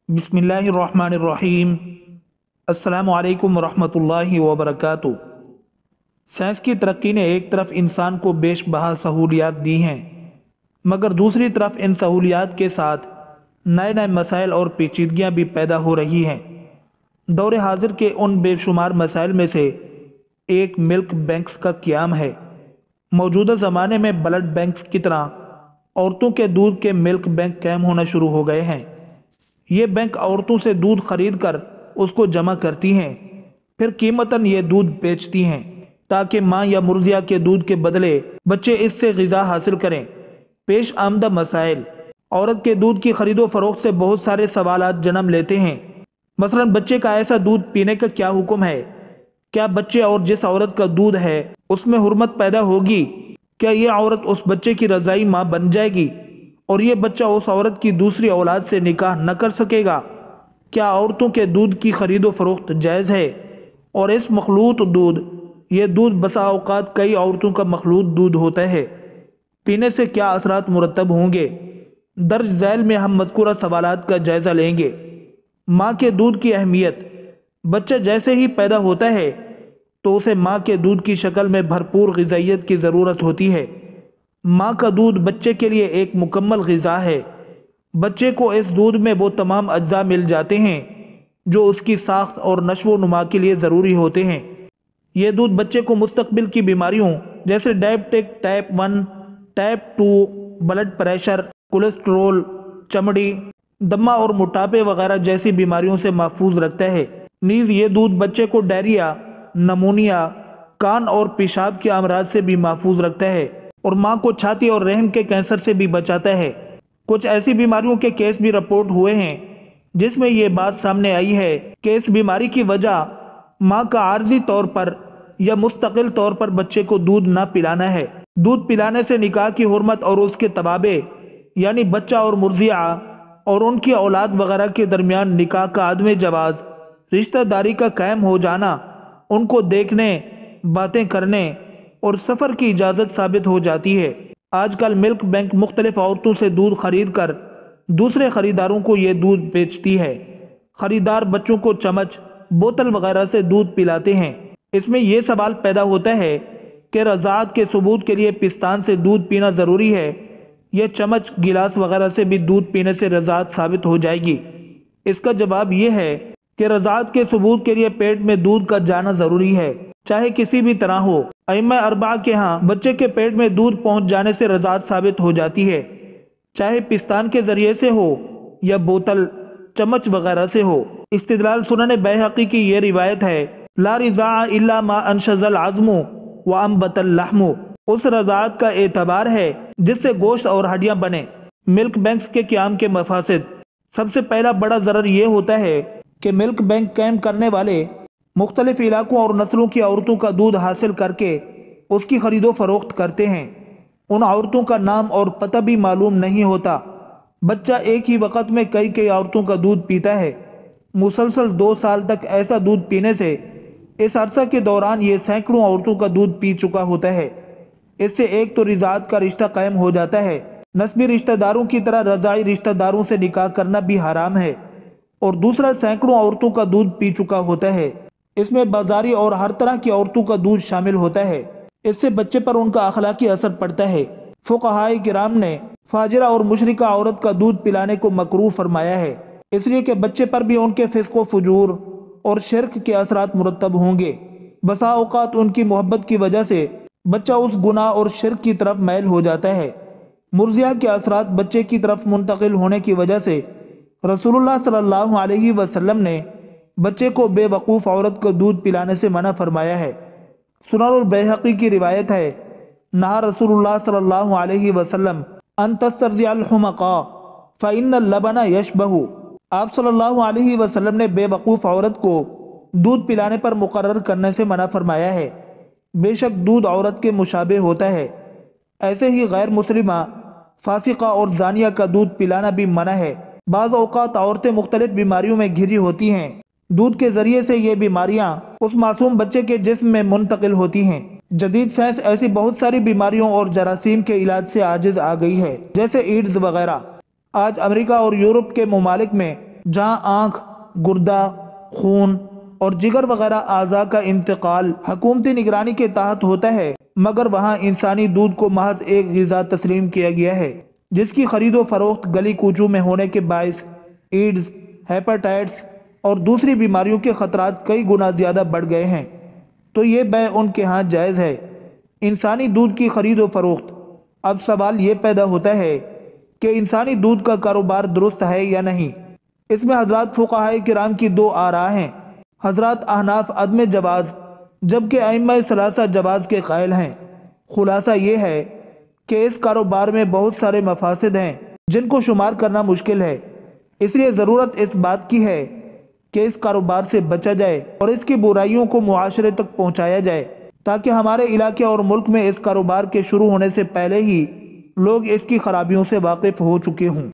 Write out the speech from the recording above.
بسم اللہ الرحمن الرحیم۔ السلام علیکم ورحمۃ اللہ وبرکاتہ۔ سائنس کی ترقی نے ایک طرف انسان کو بیش بہا سہولیات دی ہیں، مگر دوسری طرف ان سہولیات کے ساتھ نئے نئے مسائل اور پیچیدگیاں بھی پیدا ہو رہی ہیں۔ دور حاضر کے ان بے شمار مسائل میں سے ایک ملک بینکس کا قیام ہے۔ موجودہ زمانے میں بلڈ بینکس کی طرح عورتوں کے دودھ کے ملک بینک قائم ہونا شروع ہو گئے ہیں۔ یہ بینک عورتوں سے دودھ خرید کر اس کو جمع کرتی ہیں، پھر قیمتاً یہ دودھ بیچتی ہیں تاکہ ماں یا مرضعہ کے دودھ کے بدلے بچے اس سے غذا حاصل کریں۔ پیش آمدہ مسائل عورت کے دودھ کی خرید و فروخت سے بہت سارے سوالات جنم لیتے ہیں۔ مثلا بچے کا ایسا دودھ پینے کا کیا حکم ہے؟ کیا بچے اور جس عورت کا دودھ ہے اس میں حرمت پیدا ہوگی؟ کیا یہ عورت اس بچے کی رضائی ماں بن جائے گی اور یہ بچہ اس عورت کی دوسری اولاد سے نکاح نہ کر سکے گا؟ کیا عورتوں کے دودھ کی خرید و فروخت جائز ہے؟ اور اس مخلوط دودھ، یہ دودھ بسا اوقات کئی عورتوں کا مخلوط دودھ ہوتا ہے، پینے سے کیا اثرات مرتب ہوں گے؟ درج ذیل میں ہم مذکورہ سوالات کا جائزہ لیں گے۔ ماں کے دودھ کی اہمیت۔ بچہ جیسے ہی پیدا ہوتا ہے تو اسے ماں کے دودھ کی شکل میں بھرپور غذائیت کی ضرورت ہوتی ہے۔ ماں کا دودھ بچے کے لیے ایک مکمل غذا ہے۔ بچے کو اس دودھ میں وہ تمام اجزاء مل جاتے ہیں جو اس کی ساخت اور نشو و نما کے لیے ضروری ہوتے ہیں۔ یہ دودھ بچے کو مستقبل کی بیماریوں جیسے diabetic type 1، type 2، blood pressure, cholesterol, چمڑی، دمہ اور موٹاپے وغیرہ جیسی بیماریوں سے محفوظ رکھتا ہے۔ نیز یہ دودھ بچے کو ڈائریا، نمونیا، کان اور پیشاب کے امراض سے بھی محفوظ رکھتا ہے اور ماں کو چھاتی اور رحم کے کینسر سے بھی بچاتا ہے۔ کچھ ایسی بیماریوں کے کیس بھی رپورٹ ہوئے ہیں جس میں یہ بات سامنے آئی ہے کہ اس بیماری کی وجہ ماں کا عارضی طور پر یا مستقل طور پر بچے کو دودھ نہ پلانا ہے۔ دودھ پلانے سے نکاح کی حرمت اور اس کے توابع یعنی بچہ اور مرضعہ اور ان کی اولاد وغیرہ کے درمیان نکاح کا عدم جواز، رشتہ داری کا قائم ہو جانا، ان کو دیکھنے، باتیں کرنے اور سفر کی اجازت ثابت ہو جاتی ہے۔ آج کل ملک بینک مختلف عورتوں سے دودھ خرید کر دوسرے خریداروں کو یہ دودھ بیچتی ہے۔ خریدار بچوں کو چمچ، بوتل وغیرہ سے دودھ پلاتے ہیں۔ اس میں یہ سوال پیدا ہوتا ہے کہ رضاعت کے ثبوت کے لیے پستان سے دودھ پینا ضروری ہے یا چمچ، گلاس وغیرہ سے بھی دودھ پینے سے رضاعت ثابت ہو جائے گی؟ اس کا جواب یہ ہے کہ رضاعت کے ثبوت کے لیے پیٹ میں دودھ کا جانا ضروری ہے، چاہے کسی بھی طرح ہو۔ ائمہ اربعہ کے ہاں بچے کے پیٹ میں دودھ پہنچ جانے سے رضاعت ثابت ہو جاتی ہے، چاہے پستان کے ذریعے سے ہو یا بوتل، چمچ وغیرہ سے ہو۔ استدلال سنن بیہقی کی یہ روایت ہے، لا رضاع الا ما انشز العظم وانبت اللحم۔ اس رضاعت کا اعتبار ہے جس سے گوشت اور ہڈیاں بنے۔ ملک بینکس کے قیام کے مفاسد۔ سب سے پہلا بڑا ضرر یہ ہوتا ہے کہ ملک بینک قائم کرنے والے مختلف علاقوں اور نسلوں کی عورتوں کا دودھ حاصل کر کے اس کی خرید و فروخت کرتے ہیں۔ ان عورتوں کا نام اور پتہ بھی معلوم نہیں ہوتا۔ بچہ ایک ہی وقت میں کئی عورتوں کا دودھ پیتا ہے۔ مسلسل 2 سال تک ایسا دودھ پینے سے اس عرصہ کے دوران یہ سینکڑوں عورتوں کا دودھ پی چکا ہوتا ہے۔ اس سے ایک تو رضاعت کا رشتہ قائم ہو جاتا ہے، نسبی رشتہ داروں کی طرح رضاعی رشتہ داروں سے نکاح کرنا بھی حرام ہے، اور دوسرا سینکڑوں عورتوں کا دودھ پی چکا ہوتا ہے۔ اس میں بازاری اور ہر طرح کی عورتوں کا دودھ شامل ہوتا ہے۔ اس سے بچے پر ان کا اخلاقی اثر پڑتا ہے۔ فقہائے کرام نے فاجرہ اور مشرکہ عورت کا دودھ پلانے کو مکروہ فرمایا ہے، اس لیے کہ بچے پر بھی ان کے فسق و فجور اور شرک کے اثرات مرتب ہوں گے۔ بسا اوقات ان کی محبت کی وجہ سے بچہ اس گناہ اور شرک کی طرف میل ہو جاتا ہے۔ مرضعہ کے اثرات بچے کی طرف منتقل ہونے کی وجہ سے رسول اللہ صلی اللہ علیہ وسلم نے بچے کو بے وقوف عورت کو دودھ پلانے سے منع فرمایا ہے۔ سنن البیہقی کی روایت ہے، نہا رسول اللہ صلی اللہ علیہ وسلم ان تسترضع الحمقاء فإن اللبن یشبہ۔ آپ صلی اللہ علیہ وسلم نے بے وقوف عورت کو دودھ پلانے پر مقرر کرنے سے منع فرمایا ہے، بے شک دودھ عورت کے مشابہ ہوتا ہے۔ ایسے ہی غیر مسلمہ، فاسقہ اور زانیہ کا دودھ پلانا بھی منع ہے۔ بعض اوقات عورتیں مختلف بیماریوں میں گھری ہوتی ہیں، دودھ کے ذریعے سے یہ بیماریاں اس معصوم بچے کے جسم میں منتقل ہوتی ہیں۔ جدید سائنس ایسی بہت ساری بیماریوں اور جراثیم کے علاج سے عاجز آ گئی ہے، جیسے ایڈز وغیرہ۔ آج امریکہ اور یورپ کے ممالک میں جہاں آنکھ، گردہ، خون اور جگر وغیرہ اعضاء کا انتقال حکومتی نگرانی کے تحت ہوتا ہے، مگر وہاں انسانی دودھ کو محض ایک غذا تسلیم کیا گیا ہے جس کی خرید و فروخت گلی کوچوں میں ہونے کے باعث ایڈز، ہیپاٹائٹس اور دوسری بیماریوں کے خطرات کئی گنا زیادہ بڑھ گئے ہیں۔ تو یہ بیع ان کے ہاں جائز ہے، انسانی دودھ کی خرید و فروخت۔ اب سوال یہ پیدا ہوتا ہے کہ انسانی دودھ کا کاروبار درست ہے یا نہیں۔ اس میں حضرات فقہائے کرام کی دو آراء ہیں۔ حضرات احناف عدم جواز جبکہ ائمہ ثلاثہ جواز کے قائل ہیں۔ خلاصہ یہ ہے کہ اس کاروبار میں بہت سارے مفاسد ہیں جن کو شمار کرنا مشکل ہے، اس لیے ضرورت اس بات کی ہے کہ اس کاروبار سے بچا جائے اور اس کی برائیوں کو معاشرے تک پہنچایا جائے تاکہ ہمارے علاقے اور ملک میں اس کاروبار کے شروع ہونے سے پہلے ہی لوگ اس کی خرابیوں سے واقف ہو چکے ہوں۔